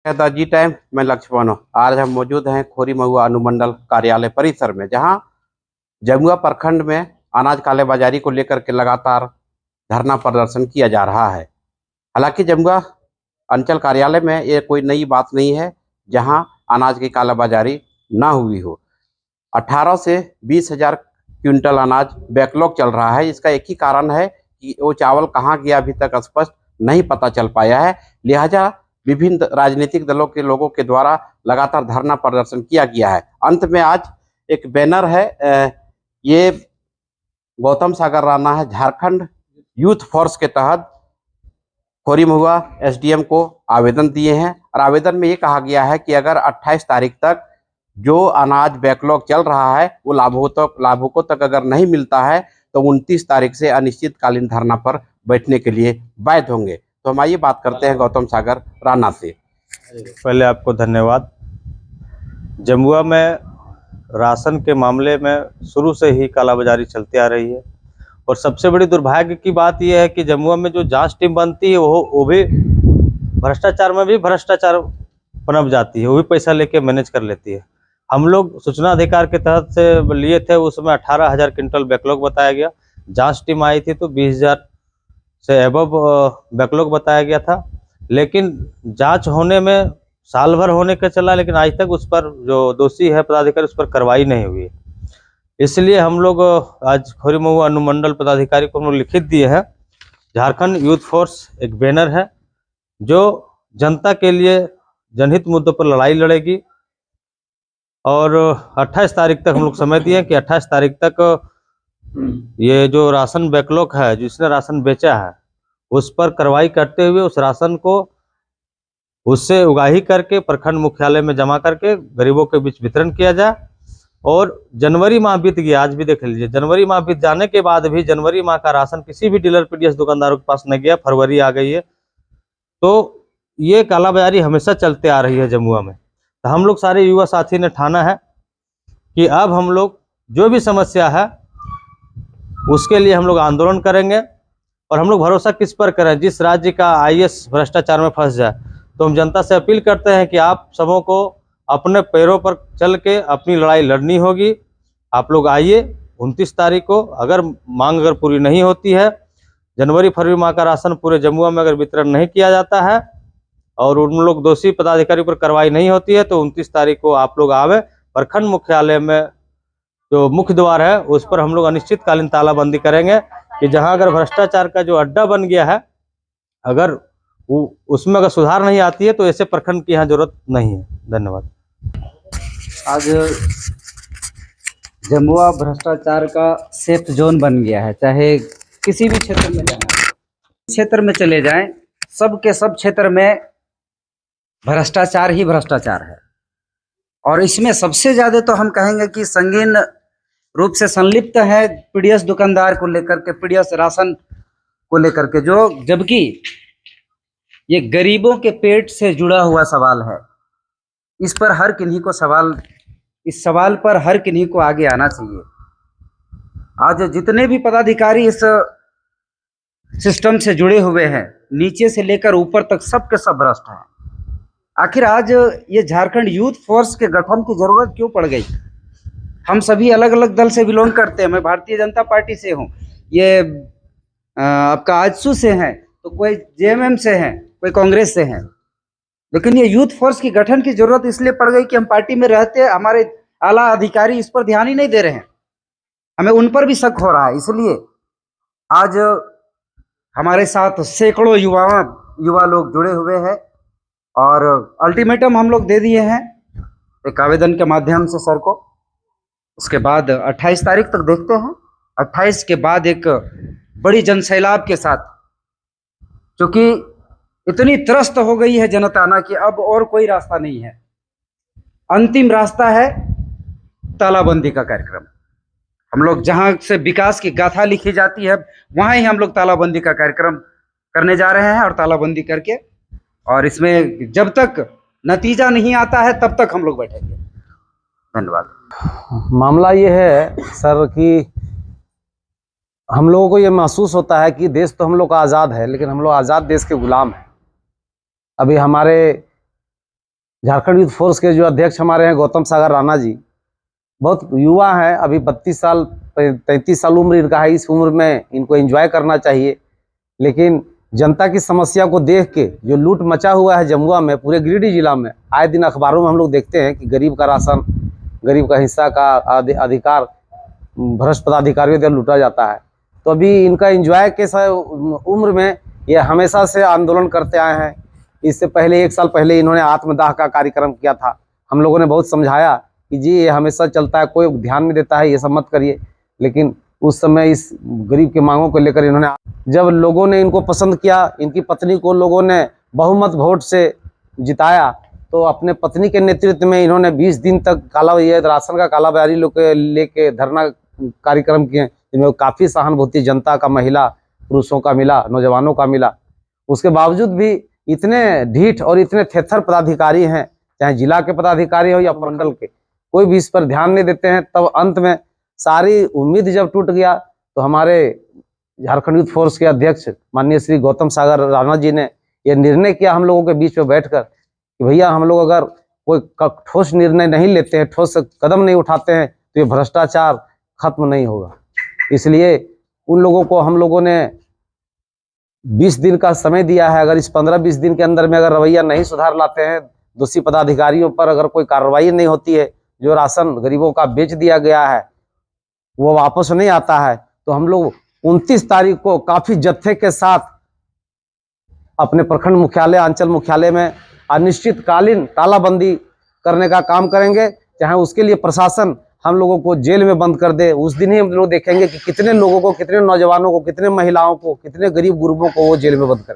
जी time. मैं लक्ष्मण हूँ। आज हम मौजूद हैं खोरी महुआ अनुमंडल कार्यालय परिसर में, जहां जमुआ प्रखंड में अनाज कालेबाजारी को लेकर के लगातार धरना प्रदर्शन किया जा रहा है। हालांकि जमुआ अंचल कार्यालय में ये कोई नई बात नहीं है जहां अनाज की कालाबाजारी ना हुई हो। 18 से 20 हजार क्विंटल अनाज बैकलॉग चल रहा है। इसका एक ही कारण है कि वो चावल कहाँ गया अभी तक स्पष्ट नहीं पता चल पाया है। लिहाजा विभिन्न राजनीतिक दलों के लोगों के द्वारा लगातार धरना प्रदर्शन किया गया है। अंत में आज एक बैनर है, ये गौतम सागर राणा है, झारखंड यूथ फोर्स के तहत खोरी महुआ एसडीएम को आवेदन दिए हैं। और आवेदन में ये कहा गया है कि अगर 28 तारीख तक जो अनाज बैकलॉग चल रहा है वो लाभुकों तक अगर नहीं मिलता है तो 29 तारीख से अनिश्चितकालीन धरना पर बैठने के लिए बाध्य होंगे। तो हम आइए बात करते हैं गौतम सागर राणा से। पहले आपको धन्यवाद। जमुआ में राशन के मामले में शुरू से ही कालाबाजारी चलती आ रही है और सबसे बड़ी दुर्भाग्य की बात यह है कि जमुआ में जो जांच टीम बनती है वो भी भ्रष्टाचार में भी भ्रष्टाचार पनप जाती है, वो भी पैसा लेके मैनेज कर लेती है। हम लोग सूचना अधिकार के तहत से लिए थे, उसमें 18,000 क्विंटल बैकलॉग बताया गया। जांच टीम आई थी तो 20,000 से एबव बैकलॉग बताया गया था, लेकिन जांच होने में साल भर होने का चला, लेकिन आज तक उस पर जो दोषी है पदाधिकारी उस पर कार्रवाई नहीं हुई। इसलिए हम लोग आज खोरी महुआ अनुमंडल पदाधिकारी को हम लोग लिखित दिए हैं। झारखंड यूथ फोर्स एक बैनर है जो जनता के लिए जनहित मुद्दों पर लड़ाई लड़ेगी और 28 तारीख तक हम लोग समय दिए कि 28 तारीख तक ये जो राशन बैकलॉग है, जिसने राशन बेचा है उस पर कार्रवाई करते हुए उस राशन को उससे उगाही करके प्रखंड मुख्यालय में जमा करके गरीबों के बीच वितरण किया जाए। और जनवरी माह बीत गया, आज भी देख लीजिए, जनवरी माह बीत जाने के बाद भी जनवरी माह का राशन किसी भी डीलर पीडीएस दुकानदारों के पास नहीं गया। फरवरी आ गई है, तो ये कालाबाजारी हमेशा चलते आ रही है जमुआ में। तो हम लोग सारे युवा साथी ने ठाना है कि अब हम लोग जो भी समस्या है उसके लिए हम लोग आंदोलन करेंगे। और हम लोग भरोसा किस पर करें? जिस राज्य का आईएएस भ्रष्टाचार में फंस जाए। तो हम जनता से अपील करते हैं कि आप सबों को अपने पैरों पर चल के अपनी लड़ाई लड़नी होगी। आप लोग आइए 29 तारीख को। अगर मांग अगर पूरी नहीं होती है, जनवरी फरवरी माह का राशन पूरे जमुआ में अगर वितरण नहीं किया जाता है और उन लोग दोषी पदाधिकारी पर कार्रवाई नहीं होती है, तो 29 तारीख को आप लोग आवे। प्रखंड मुख्यालय में जो मुख्य द्वार है उस पर हम लोग अनिश्चितकालीन तालाबंदी करेंगे कि जहां अगर भ्रष्टाचार का जो अड्डा बन गया है, अगर उसमें अगर सुधार नहीं आती है तो ऐसे प्रखंड की यहाँ जरूरत नहीं है। धन्यवाद। आज जमुआ भ्रष्टाचार का सेफ जोन बन गया है। चाहे किसी भी क्षेत्र में जाए, क्षेत्र में चले जाएं, सब के सब क्षेत्र में भ्रष्टाचार ही भ्रष्टाचार है। और इसमें सबसे ज्यादा तो हम कहेंगे कि संगीन रूप से संलिप्त है पीडीएस दुकानदार को लेकर के, पीडीएस राशन को लेकर के, जो जबकि ये गरीबों के पेट से जुड़ा हुआ सवाल है। इस पर हर किन्हीं को इस सवाल पर हर किन्हीं को आगे आना चाहिए। आज जितने भी पदाधिकारी इस सिस्टम से जुड़े हुए हैं, नीचे से लेकर ऊपर तक, सब के सब भ्रष्ट हैं। आखिर आज ये झारखंड यूथ फोर्स के गठन की जरूरत क्यों पड़ गई? हम सभी अलग अलग दल से बिलोंग करते हैं। मैं भारतीय जनता पार्टी से हूँ, ये आपका आजसू से हैं, तो कोई जेएमएम से हैं, कोई कांग्रेस से हैं। लेकिन ये यूथ फोर्स की गठन की जरूरत इसलिए पड़ गई कि हम पार्टी में रहते, हमारे आला अधिकारी इस पर ध्यान ही नहीं दे रहे हैं, हमें उन पर भी शक हो रहा है। इसलिए आज हमारे साथ सैकड़ों युवा लोग जुड़े हुए हैं और अल्टीमेटम हम लोग दे दिए हैं एक आवेदन के माध्यम से सर को। उसके बाद 28 तारीख तक देखते हैं। 28 के बाद एक बड़ी जनसैलाब के साथ, क्योंकि इतनी त्रस्त हो गई है जनता ना कि अब और कोई रास्ता नहीं है। अंतिम रास्ता है तालाबंदी का कार्यक्रम। हम लोग जहां से विकास की गाथा लिखी जाती है वहां ही हम लोग तालाबंदी का कार्यक्रम करने जा रहे हैं। और तालाबंदी करके, और इसमें जब तक नतीजा नहीं आता है तब तक हम लोग बैठेंगे। धन्यवाद। मामला ये है सर कि हम लोगों को ये महसूस होता है कि देश तो हम लोग का आज़ाद है, लेकिन हम लोग आज़ाद देश के गुलाम हैं। अभी हमारे झारखंड यूथ फोर्स के जो अध्यक्ष हमारे हैं गौतम सागर राणा जी, बहुत युवा हैं, अभी 32 साल 33 साल उम्र इनका है। इस उम्र में इनको एंजॉय करना चाहिए, लेकिन जनता की समस्या को देख के जो लूट मचा हुआ है जमुआ में, पूरे गिरिडीह जिला में, आए दिन अखबारों में हम लोग देखते हैं कि गरीब का राशन, गरीब का हिस्सा का अधिकार भ्रष्ट पदाधिकारियों द्वारा लूटा जाता है। तो अभी इनका एंजॉय के उम्र में ये हमेशा से आंदोलन करते आए हैं। इससे पहले 1 साल पहले इन्होंने आत्मदाह का कार्यक्रम किया था। हम लोगों ने बहुत समझाया कि जी ये हमेशा चलता है, कोई ध्यान नहीं देता है, ये सब मत करिए। लेकिन उस समय इस गरीब के मांगों को लेकर इन्होंने, जब लोगों ने इनको पसंद किया, इनकी पत्नी को लोगों ने बहुमत वोट से जिताया, तो अपने पत्नी के नेतृत्व में इन्होंने 20 दिन तक ये राशन का कालाबाजारी लेके धरना कार्यक्रम किए, जिनमें काफ़ी सहानुभूति जनता का, महिला पुरुषों का मिला, नौजवानों का मिला। उसके बावजूद भी इतने ढीठ और इतने थेथर पदाधिकारी हैं, चाहे जिला के पदाधिकारी हो या मंडल के, कोई भी इस पर ध्यान नहीं देते हैं। तब अंत में सारी उम्मीद जब टूट गया, तो हमारे झारखंड यूथ फोर्स के अध्यक्ष माननीय श्री गौतम सागर राणा जी ने यह निर्णय किया हम लोगों के बीच में बैठकर कि भैया हम लोग अगर कोई ठोस निर्णय नहीं लेते हैं, ठोस कदम नहीं उठाते हैं, तो ये भ्रष्टाचार खत्म नहीं होगा। इसलिए उन लोगों को हम लोगों ने 20 दिन का समय दिया है। अगर इस 15-20 दिन के अंदर में अगर रवैया नहीं सुधार लाते हैं, दोषी पदाधिकारियों पर अगर कोई कार्रवाई नहीं होती है, जो राशन गरीबों का बेच दिया गया है वो वापस नहीं आता है, तो हम लोग 29 तारीख को काफ़ी जत्थे के साथ अपने प्रखंड मुख्यालय, अंचल मुख्यालय में अनिश्चितकालीन तालाबंदी करने का काम करेंगे। चाहे उसके लिए प्रशासन हम लोगों को जेल में बंद कर दे, उस दिन ही हम लोग देखेंगे कि कितने लोगों को, कितने नौजवानों को, कितने महिलाओं को, कितने गरीब गुरबों को वो जेल में बंद करें।